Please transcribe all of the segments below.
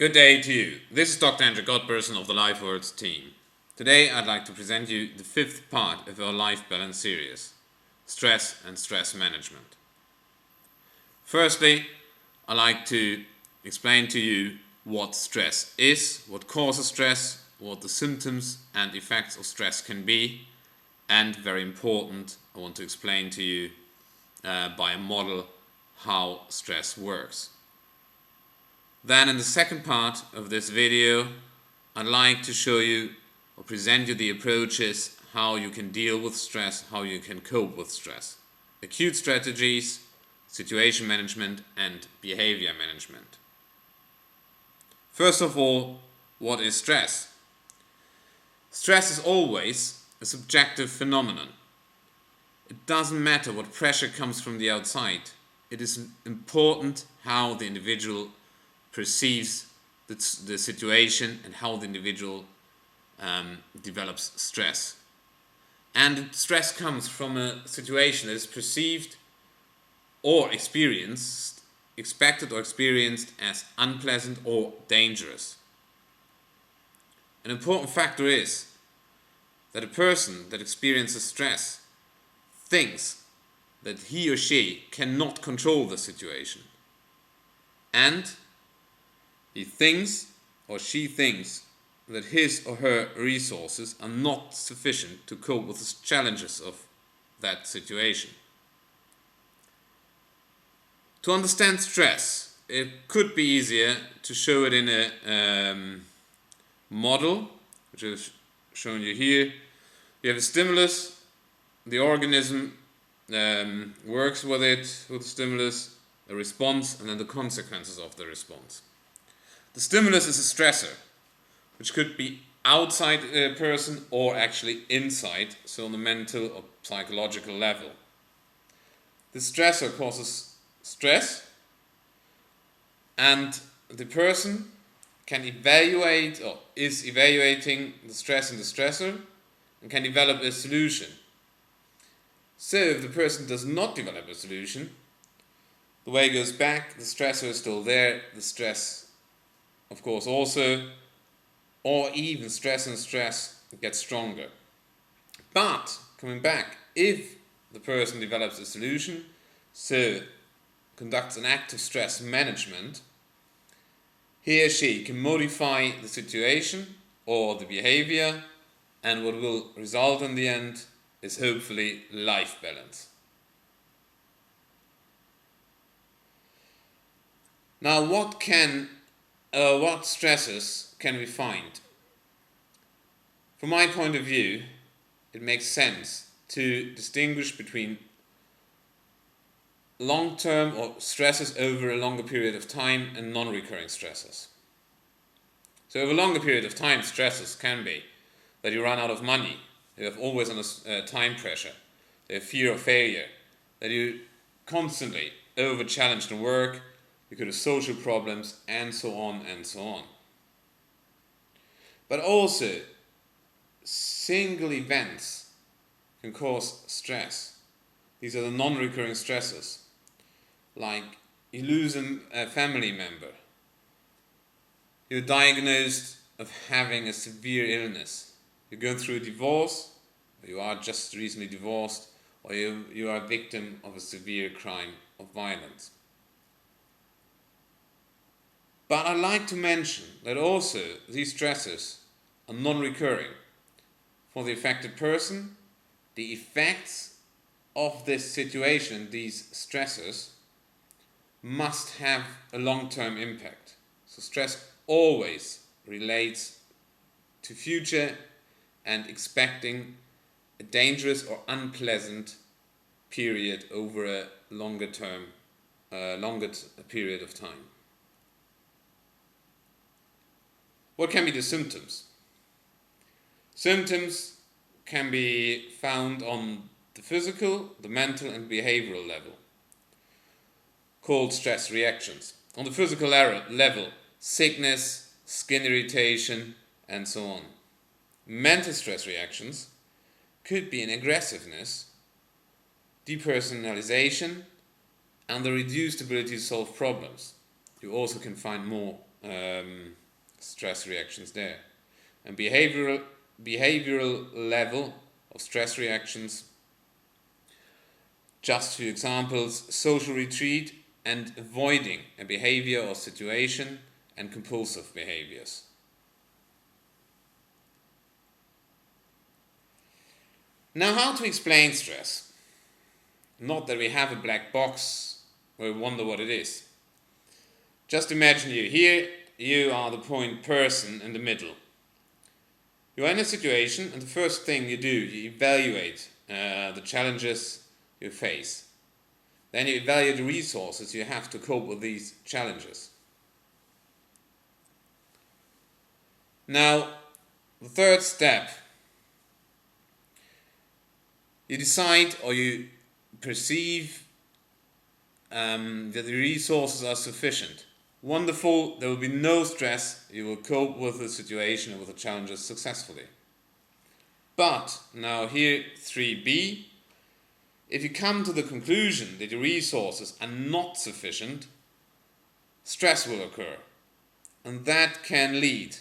Good day to you. This is Dr. Andrew Godberson of the LifeWords team. Today I'd like to present you the fifth part of our Life Balance series, Stress and Stress Management. Firstly, I'd like to explain to you what stress is, what causes stress, what the symptoms and effects of stress can be, and very important, I want to explain to you by a model how stress works. Then in the second part of this video, I'd like to show you or present you the approaches how you can deal with stress, how you can cope with stress. Acute strategies, situation management, and behavior management. First of all, what is stress? Stress is always a subjective phenomenon. It doesn't matter what pressure comes from the outside. It is important how the individual perceives the situation and how the individual develops stress. And stress comes from a situation that is perceived or experienced, expected or experienced as unpleasant or dangerous. An important factor is that a person that experiences stress thinks that he or she cannot control the situation. And he thinks or she thinks that his or her resources are not sufficient to cope with the challenges of that situation. To understand stress, it could be easier to show it in a model, which is shown you here. You have a stimulus, the organism works with it, with the stimulus, a response, and then the consequences of the response. The stimulus is a stressor, which could be outside a person or actually inside, so on the mental or psychological level. The stressor causes stress, and the person can evaluate or is evaluating the stress and the stressor and can develop a solution. So if the person does not develop a solution, the way goes back, the stressor is still there, the stress of course also, or even stress and stress gets stronger. But coming back, if the person develops a solution, so conducts an active stress management, he or she can modify the situation or the behavior, and what will result in the end is hopefully life balance. Now, what stresses can we find? From my point of view, it makes sense to distinguish between long-term or stresses over a longer period of time and non-recurring stresses. So over a longer period of time, stresses can be that you run out of money, you have always under time pressure, you have fear of failure, that you constantly over-challenged in work, because of social problems, and so on and so on. But also, single events can cause stress. These are the non-recurring stresses, like you lose a family member, you're diagnosed of having a severe illness, you're going through a divorce, or you are just recently divorced, or you are a victim of a severe crime of violence. But I'd like to mention that also these stresses are non-recurring. For the affected person, the effects of this situation, these stresses, must have a long-term impact. So stress always relates to future and expecting a dangerous or unpleasant period over a longer period of time. What can be the symptoms? Symptoms can be found on the physical, the mental, and behavioral level, called stress reactions. On the physical level, sickness, skin irritation, and so on. Mental stress reactions could be an aggressiveness, depersonalization, and the reduced ability to solve problems. You also can find more stress reactions there. And behavioral level of stress reactions, just two examples: social retreat and avoiding a behavior or situation, and compulsive behaviors. Now, how to explain stress? Not that we have a black box where we wonder what it is. Just imagine you here, you are the point person in the middle. You are in a situation, and the first thing you do, you evaluate the challenges you face. Then you evaluate the resources you have to cope with these challenges. Now, the third step, you decide or you perceive that the resources are sufficient. Wonderful, there will be no stress, you will cope with the situation and with the challenges successfully. But, now here 3b, if you come to the conclusion that the resources are not sufficient, stress will occur. And that can lead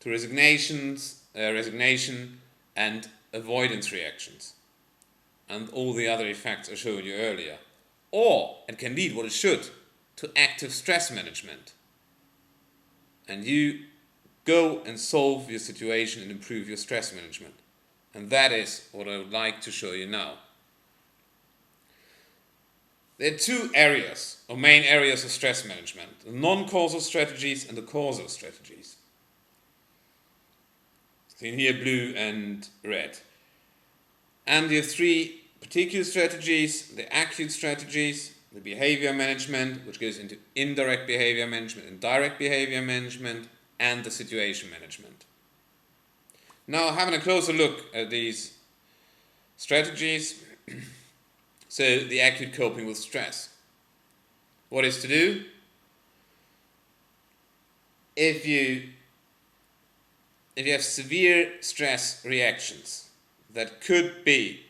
to resignation and avoidance reactions, and all the other effects I showed you earlier. Or it can lead, what it should, to active stress management. And you go and solve your situation and improve your stress management. And that is what I would like to show you now. There are two areas, or main areas of stress management: the non-causal strategies and the causal strategies. Seen here blue and red. And you have three particular strategies: the acute strategies, the behavior management, which goes into indirect behavior management and direct behavior management, and the situation management. Now, having a closer look at these strategies. So, the acute coping with stress. What is to do? If you have severe stress reactions that could be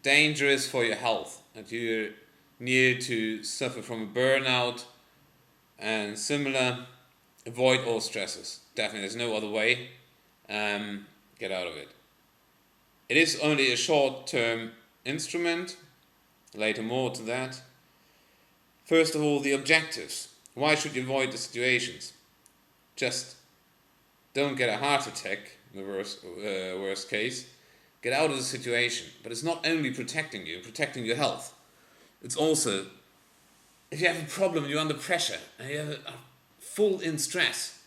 dangerous for your health, that you're near to suffer from a burnout and similar, avoid all stresses. Definitely, there's no other way. Get out of it. It is only a short-term instrument. Later more to that. First of all, the objectives. Why should you avoid the situations? Just don't get a heart attack, in the worst case. Get out of the situation. But it's not only protecting your health. It's also, if you have a problem, you're under pressure, and you are full in stress,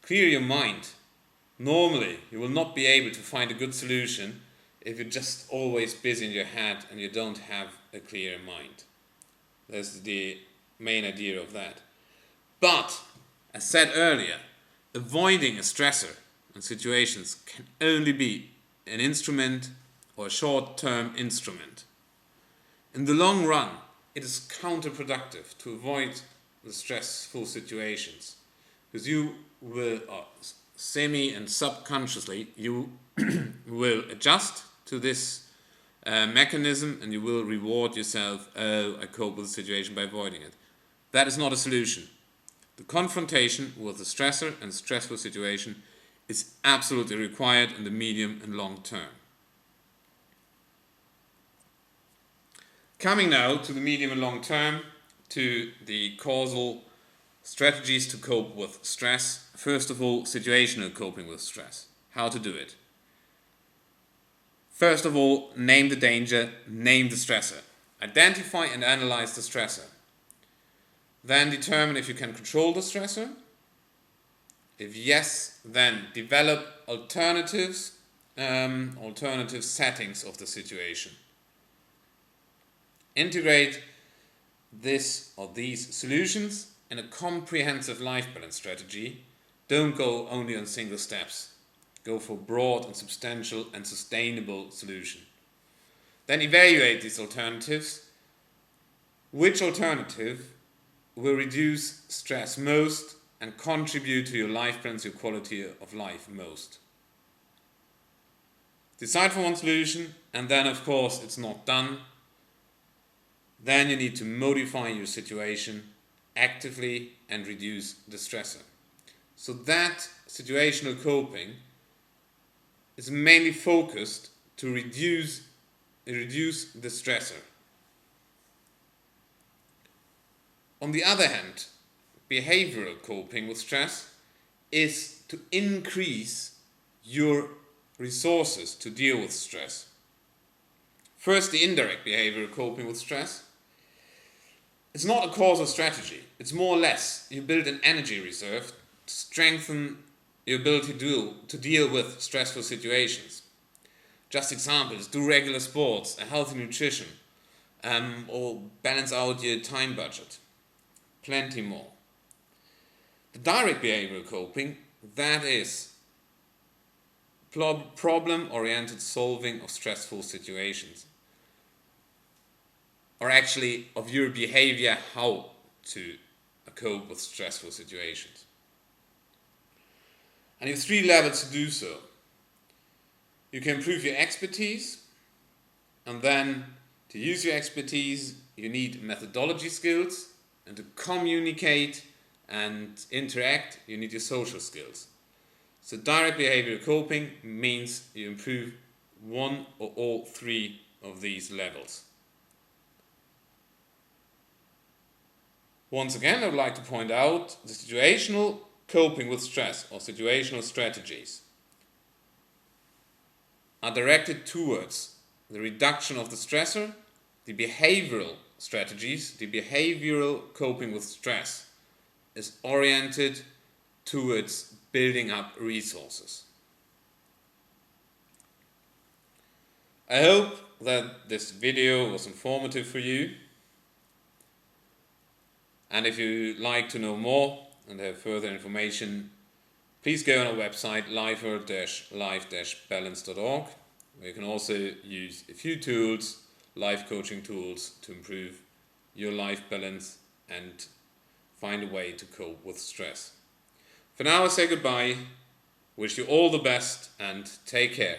clear your mind. Normally, you will not be able to find a good solution if you're just always busy in your head and you don't have a clear mind. That's the main idea of that. But, as said earlier, avoiding a stressor and situations can only be an instrument or a short-term instrument. In the long run, it is counterproductive to avoid the stressful situations, because you will, semi and subconsciously, you will adjust to this mechanism, and you will reward yourself, oh, I cope with the situation by avoiding it. That is not a solution. The confrontation with the stressor and stressful situation is absolutely required in the medium and long term. Coming now to the medium and long term, to the causal strategies to cope with stress. First of all, situational coping with stress. How to do it. First of all, name the danger, name the stressor. Identify and analyze the stressor. Then determine if you can control the stressor. If yes, then develop alternative settings of the situation. Integrate this or these solutions in a comprehensive life balance strategy. Don't go only on single steps. Go for broad and substantial and sustainable solution. Then evaluate these alternatives. Which alternative will reduce stress most and contribute to your life balance, your quality of life most? Decide for one solution, and then of course it's not done. Then you need to modify your situation actively and reduce the stressor. So that situational coping is mainly focused to reduce the stressor. On the other hand, behavioral coping with stress is to increase your resources to deal with stress. First, the indirect behavioral coping with stress. It's not a causal strategy. It's more or less you build an energy reserve to strengthen your ability to deal with stressful situations. Just examples: do regular sports, a healthy nutrition, or balance out your time budget. Plenty more. The direct behavioral coping, that is problem-oriented solving of stressful situations, or actually of your behavior how to cope with stressful situations. And you have 3 levels to do so. You can improve your expertise, and then to use your expertise you need methodology skills, and to communicate and interact you need your social skills. So direct behavioral coping means you improve one or all 3 of these levels. Once again, I would like to point out the situational coping with stress, or situational strategies, are directed towards the reduction of the stressor. The behavioral strategies, the behavioral coping with stress, is oriented towards building up resources. I hope that this video was informative for you. And if you'd like to know more and have further information, please go on our website life-balance.org, where you can also use a few tools, life coaching tools, to improve your life balance and find a way to cope with stress. For now, I say goodbye, wish you all the best, and take care.